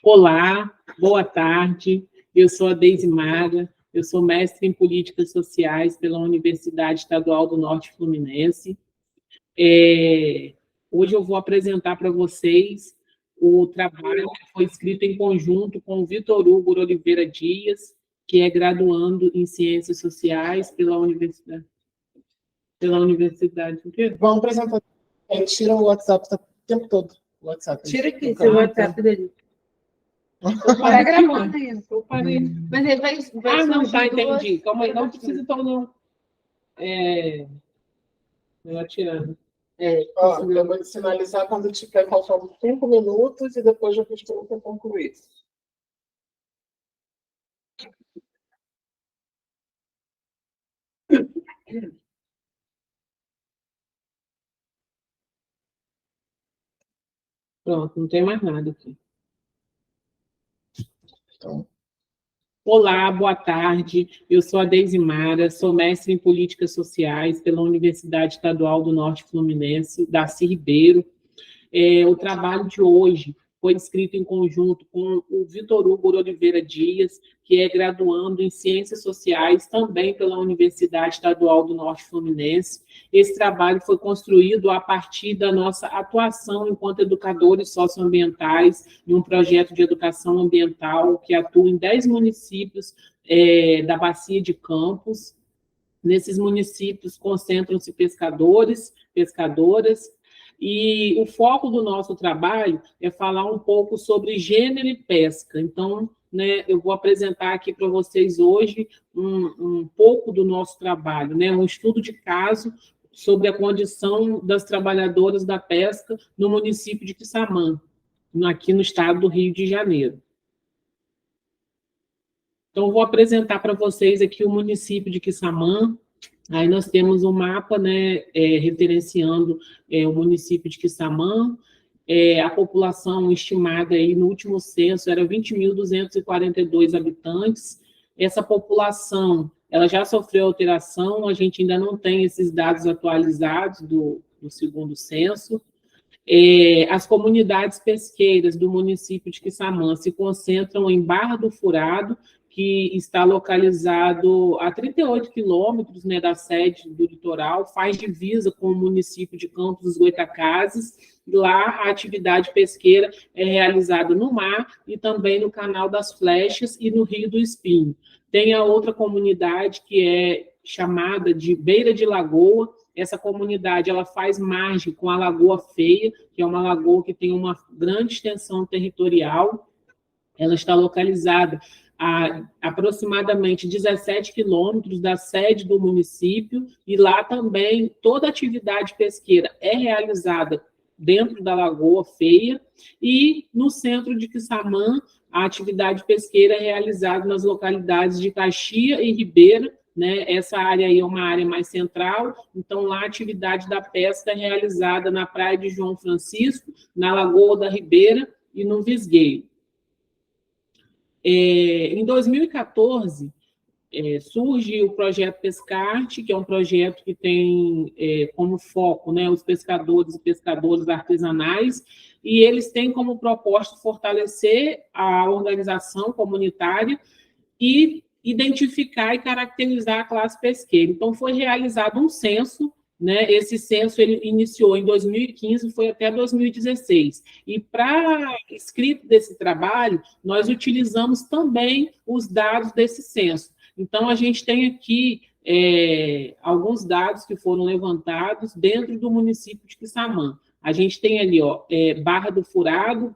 Olá, boa tarde. Eu sou a Deise Maga, eu sou mestre em Políticas Sociais pela Universidade Estadual do Norte Fluminense. Hoje eu vou apresentar para vocês o trabalho que foi escrito em conjunto com o Vitor Hugo Oliveira Dias, que é graduando em Ciências Sociais pela Universidade. Vamos apresentar. Tira o WhatsApp o tempo todo. O WhatsApp. Tira aqui seu WhatsApp dele. Tá gravando ainda. Eu parei. Mas ele vai Não, tá, surgir duas- entendi. Calma aí, não precisa então, não. Ela tirando. Eu vou te sinalizar quando tiver faltando 5 minutos e depois eu pedir para você concluir. Pronto, não tem mais nada aqui. Então, Olá, boa tarde. Eu sou a Deise Mara, sou mestre em Políticas Sociais pela Universidade Estadual do Norte Fluminense, Darcy Ribeiro. O trabalho de hoje foi escrito em conjunto com o Vitor Hugo Oliveira Dias, que é graduando em Ciências Sociais também pela Universidade Estadual do Norte Fluminense. Esse trabalho foi construído a partir da nossa atuação enquanto educadores socioambientais em um projeto de educação ambiental que atua em 10 municípios da Bacia de Campos. Nesses municípios concentram-se pescadores, pescadoras, e o foco do nosso trabalho é falar um pouco sobre gênero e pesca. Então, eu vou apresentar aqui para vocês hoje um pouco do nosso trabalho, um estudo de caso sobre a condição das trabalhadoras da pesca no município de Quissamã, aqui no estado do Rio de Janeiro. Então, vou apresentar para vocês aqui o município de Quissamã. Aí nós temos um mapa, referenciando o município de Quissamã. A população estimada aí no último censo era 20.242 habitantes. Essa população, ela já sofreu alteração, a gente ainda não tem esses dados atualizados do segundo censo. As comunidades pesqueiras do município de Quissamã se concentram em Barra do Furado, que está localizado a 38 quilômetros da sede do litoral, faz divisa com o município de Campos dos Goytacazes. Lá, a atividade pesqueira é realizada no mar e também no Canal das Flechas e no Rio do Espinho. Tem a outra comunidade que é chamada de Beira de Lagoa. Essa comunidade ela faz margem com a Lagoa Feia, que é uma lagoa que tem uma grande extensão territorial. Ela está localizada a aproximadamente 17 quilômetros da sede do município, e lá também toda atividade pesqueira é realizada dentro da Lagoa Feia, e no centro de Quissamã, a atividade pesqueira é realizada nas localidades de Caxia e Ribeira. Essa área aí é uma área mais central, então lá a atividade da pesca é realizada na Praia de João Francisco, na Lagoa da Ribeira e no Visgueiro. Em 2014, surge o projeto Pescarte, que é um projeto que tem como foco os pescadores e pescadoras artesanais, e eles têm como proposta fortalecer a organização comunitária e identificar e caracterizar a classe pesqueira. Então, foi realizado um censo, esse censo ele iniciou em 2015 e foi até 2016. E para escrita desse trabalho, nós utilizamos também os dados desse censo. Então, a gente tem aqui alguns dados que foram levantados dentro do município de Quissamã. A gente tem ali, Barra do Furado,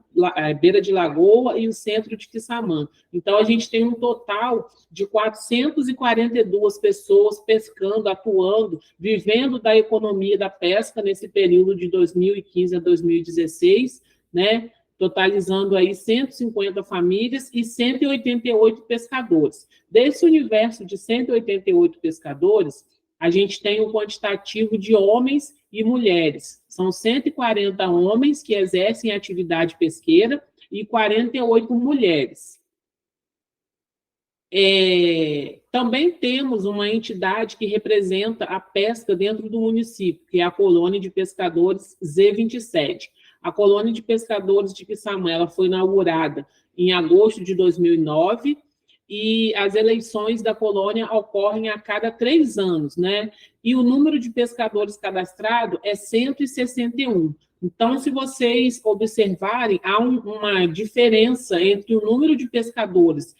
Beira de Lagoa e o centro de Quissamã. Então, a gente tem um total de 442 pessoas pescando, atuando, vivendo da economia da pesca nesse período de 2015 a 2016, totalizando aí 150 famílias e 188 pescadores. Desse universo de 188 pescadores, a gente tem um quantitativo de homens e mulheres. São 140 homens que exercem atividade pesqueira e 48 mulheres. Também temos uma entidade que representa a pesca dentro do município, que é a Colônia de Pescadores Z27. A colônia de pescadores de Quissamã, ela foi inaugurada em agosto de 2009, e as eleições da colônia ocorrem a cada 3 anos, né? E o número de pescadores cadastrados é 161. Então, se vocês observarem, há uma diferença entre o número de pescadores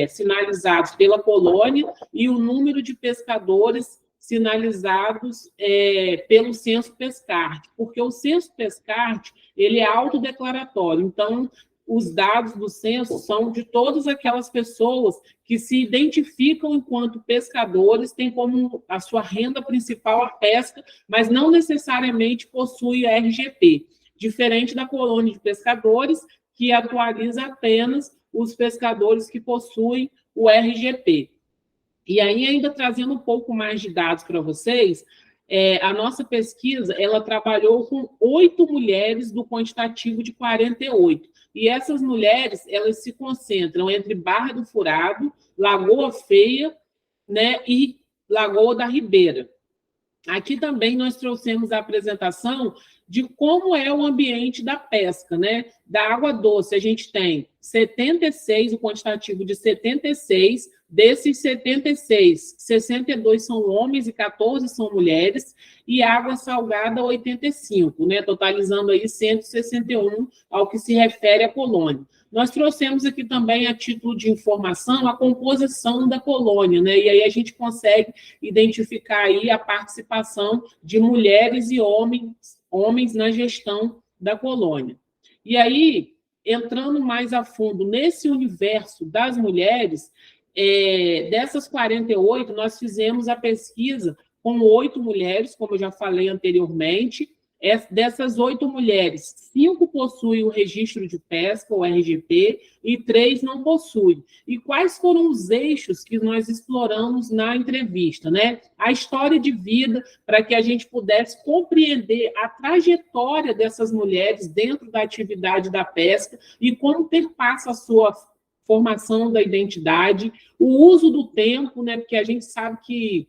sinalizados pela colônia e o número de pescadores sinalizados pelo Censo Pescarte, porque o Censo Pescarte, ele é autodeclaratório, então os dados do censo são de todas aquelas pessoas que se identificam enquanto pescadores, têm como a sua renda principal a pesca, mas não necessariamente possui a RGP, diferente da colônia de pescadores, que atualiza apenas os pescadores que possuem o RGP. E aí, ainda trazendo um pouco mais de dados para vocês, a nossa pesquisa, ela trabalhou com 8 mulheres do quantitativo de 48. E essas mulheres, elas se concentram entre Barra do Furado, Lagoa Feia, né, e Lagoa da Ribeira. Aqui também nós trouxemos a apresentação de como é o ambiente da pesca, né? Da água doce, a gente tem 76, o quantitativo de 76, desses 76, 62 são homens e 14 são mulheres, e água salgada 85, né? Totalizando aí 161 ao que se refere à colônia. Nós trouxemos aqui também, a título de informação, a composição da colônia, né? E aí a gente consegue identificar aí a participação de mulheres e homens na gestão da colônia. E aí, entrando mais a fundo nesse universo das mulheres, dessas 48, nós fizemos a pesquisa com 8 mulheres, como eu já falei anteriormente. Dessas 8 mulheres, 5 possuem o registro de pesca, o RGP, e 3 não possuem. E quais foram os eixos que nós exploramos na entrevista, né? A história de vida, para que a gente pudesse compreender a trajetória dessas mulheres dentro da atividade da pesca e como perpassa a sua formação da identidade, o uso do tempo, né? Porque a gente sabe que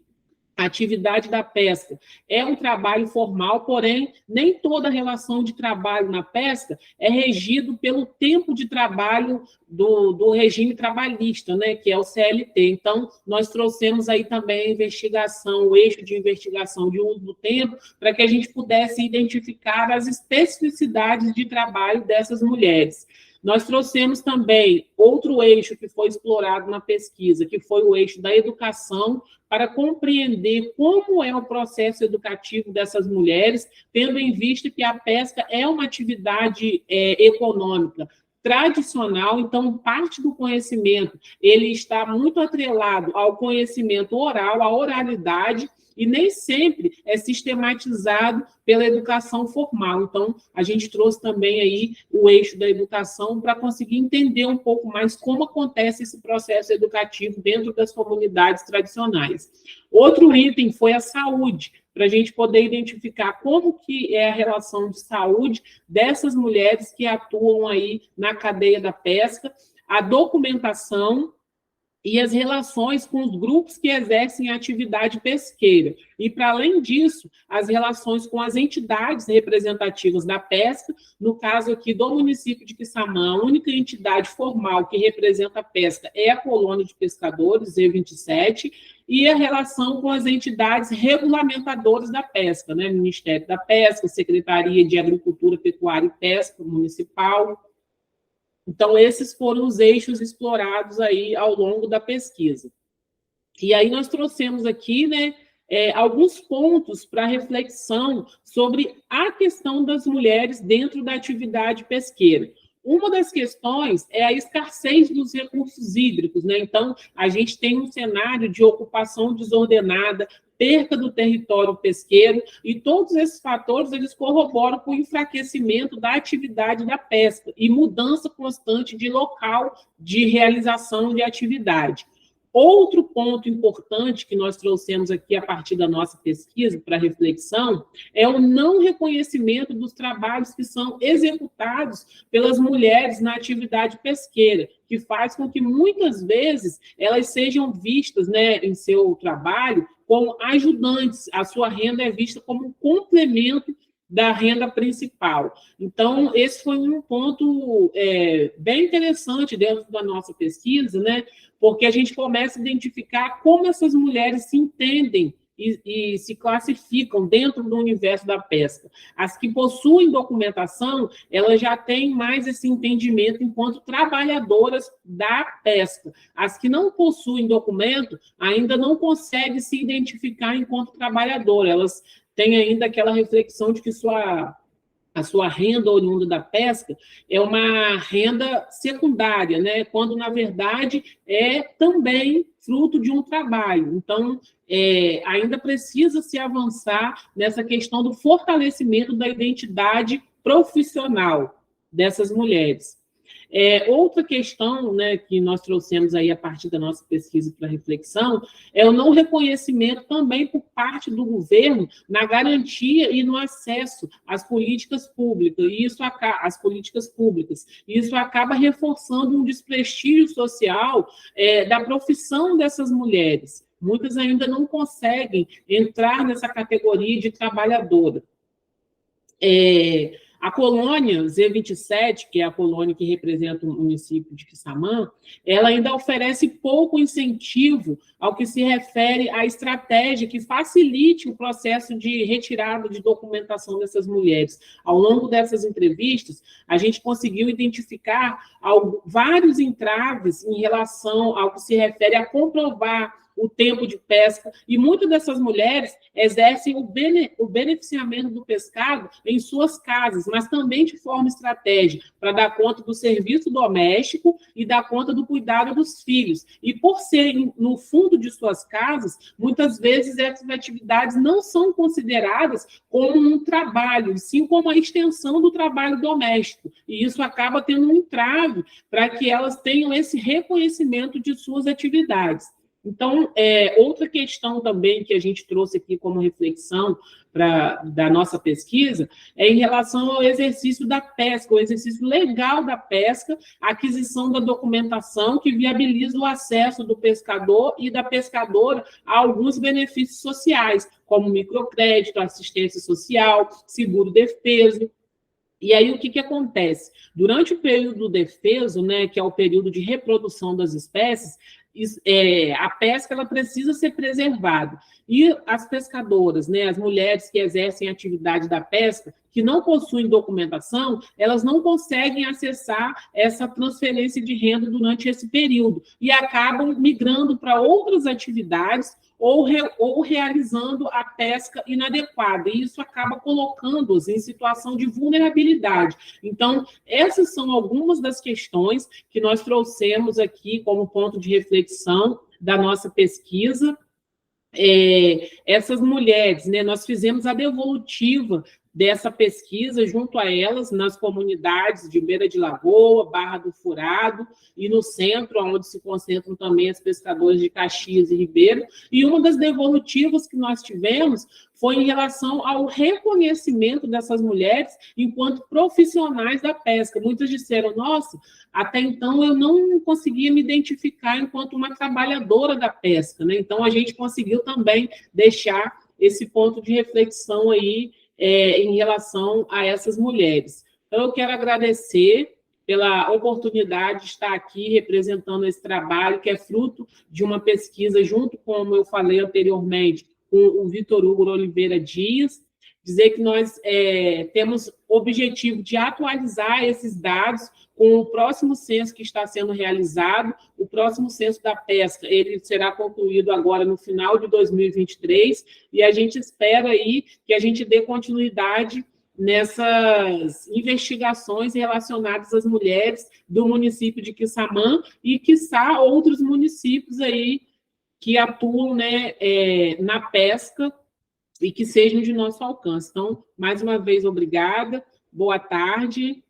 a atividade da pesca é um trabalho formal, porém, nem toda relação de trabalho na pesca é regido pelo tempo de trabalho do regime trabalhista, né, que é o CLT. Então, nós trouxemos aí também a investigação, o eixo de investigação de uso do tempo, para que a gente pudesse identificar as especificidades de trabalho dessas mulheres. Nós trouxemos também outro eixo que foi explorado na pesquisa, que foi o eixo da educação, para compreender como é o processo educativo dessas mulheres, tendo em vista que a pesca é uma atividade econômica tradicional, então parte do conhecimento ele está muito atrelado ao conhecimento oral, à oralidade, e nem sempre é sistematizado pela educação formal. Então, a gente trouxe também aí o eixo da educação para conseguir entender um pouco mais como acontece esse processo educativo dentro das comunidades tradicionais. Outro item foi a saúde, para a gente poder identificar como que é a relação de saúde dessas mulheres que atuam aí na cadeia da pesca, a documentação e as relações com os grupos que exercem a atividade pesqueira. E, para além disso, as relações com as entidades representativas da pesca, no caso aqui do município de Quissamã, a única entidade formal que representa a pesca é a Colônia de Pescadores, E27, e a relação com as entidades regulamentadoras da pesca, né? Ministério da Pesca, Secretaria de Agricultura, Pecuária e Pesca Municipal. Então, esses foram os eixos explorados aí ao longo da pesquisa. E aí nós trouxemos aqui, né, alguns pontos para reflexão sobre a questão das mulheres dentro da atividade pesqueira. Uma das questões é a escassez dos recursos hídricos, né? Então, a gente tem um cenário de ocupação desordenada, perca do território pesqueiro, e todos esses fatores eles corroboram com o enfraquecimento da atividade da pesca e mudança constante de local de realização de atividade. Outro ponto importante que nós trouxemos aqui a partir da nossa pesquisa para reflexão é o não reconhecimento dos trabalhos que são executados pelas mulheres na atividade pesqueira, que faz com que muitas vezes elas sejam vistas, né, em seu trabalho como ajudantes, a sua renda é vista como um complemento da renda principal. Então, esse foi um ponto bem interessante dentro da nossa pesquisa, né? Porque a gente começa a identificar como essas mulheres se entendem e se classificam dentro do universo da pesca. As que possuem documentação, elas já têm mais esse entendimento enquanto trabalhadoras da pesca. As que não possuem documento ainda não conseguem se identificar enquanto trabalhadora. Elas têm ainda aquela reflexão de que a sua renda oriunda da pesca é uma renda secundária, né? Quando, na verdade, é também fruto de um trabalho. Então, ainda precisa se avançar nessa questão do fortalecimento da identidade profissional dessas mulheres. Outra questão, né, que nós trouxemos aí a partir da nossa pesquisa para reflexão é o não reconhecimento também por parte do governo na garantia e no acesso às políticas públicas, e isso acaba reforçando um desprestígio social da profissão dessas mulheres. Muitas ainda não conseguem entrar nessa categoria de trabalhadora. A colônia Z27, que é a colônia que representa o município de Quissamã, ela ainda oferece pouco incentivo ao que se refere à estratégia que facilite o processo de retirada de documentação dessas mulheres. Ao longo dessas entrevistas, a gente conseguiu identificar vários entraves em relação ao que se refere a comprovar o tempo de pesca, e muitas dessas mulheres exercem o beneficiamento do pescado em suas casas, mas também de forma estratégica, para dar conta do serviço doméstico e dar conta do cuidado dos filhos. E por serem no fundo de suas casas, muitas vezes essas atividades não são consideradas como um trabalho, sim como a extensão do trabalho doméstico. E isso acaba tendo um entrave para que elas tenham esse reconhecimento de suas atividades. Então, outra questão também que a gente trouxe aqui como reflexão da nossa pesquisa é em relação ao exercício da pesca, o exercício legal da pesca, a aquisição da documentação que viabiliza o acesso do pescador e da pescadora a alguns benefícios sociais, como microcrédito, assistência social, seguro-defeso. E aí, o que acontece? Durante o período do defeso, né, que é o período de reprodução das espécies, a pesca ela precisa ser preservada. E as pescadoras, né, as mulheres que exercem a atividade da pesca, que não possuem documentação, elas não conseguem acessar essa transferência de renda durante esse período e acabam migrando para outras atividades ou realizando a pesca inadequada, e isso acaba colocando-os em situação de vulnerabilidade. Então, essas são algumas das questões que nós trouxemos aqui como ponto de reflexão da nossa pesquisa. Essas mulheres, né, nós fizemos a devolutiva dessa pesquisa junto a elas nas comunidades de Beira de Lagoa, Barra do Furado e no centro, onde se concentram também as pescadoras de Caxias e Ribeiro. E uma das devolutivas que nós tivemos foi em relação ao reconhecimento dessas mulheres enquanto profissionais da pesca. Muitas disseram, nossa, até então eu não conseguia me identificar enquanto uma trabalhadora da pesca, né? Então, a gente conseguiu também deixar esse ponto de reflexão aí em relação a essas mulheres. Então, eu quero agradecer pela oportunidade de estar aqui representando esse trabalho, que é fruto de uma pesquisa junto, como eu falei anteriormente, com o Vitor Hugo Oliveira Dias, dizer que nós temos o objetivo de atualizar esses dados com o próximo censo que está sendo realizado. O próximo censo da pesca, ele será concluído agora no final de 2023, e a gente espera aí que a gente dê continuidade nessas investigações relacionadas às mulheres do município de Quissamã e, quiçá, outros municípios aí que atuam, né, na pesca e que sejam de nosso alcance. Então, mais uma vez, obrigada, boa tarde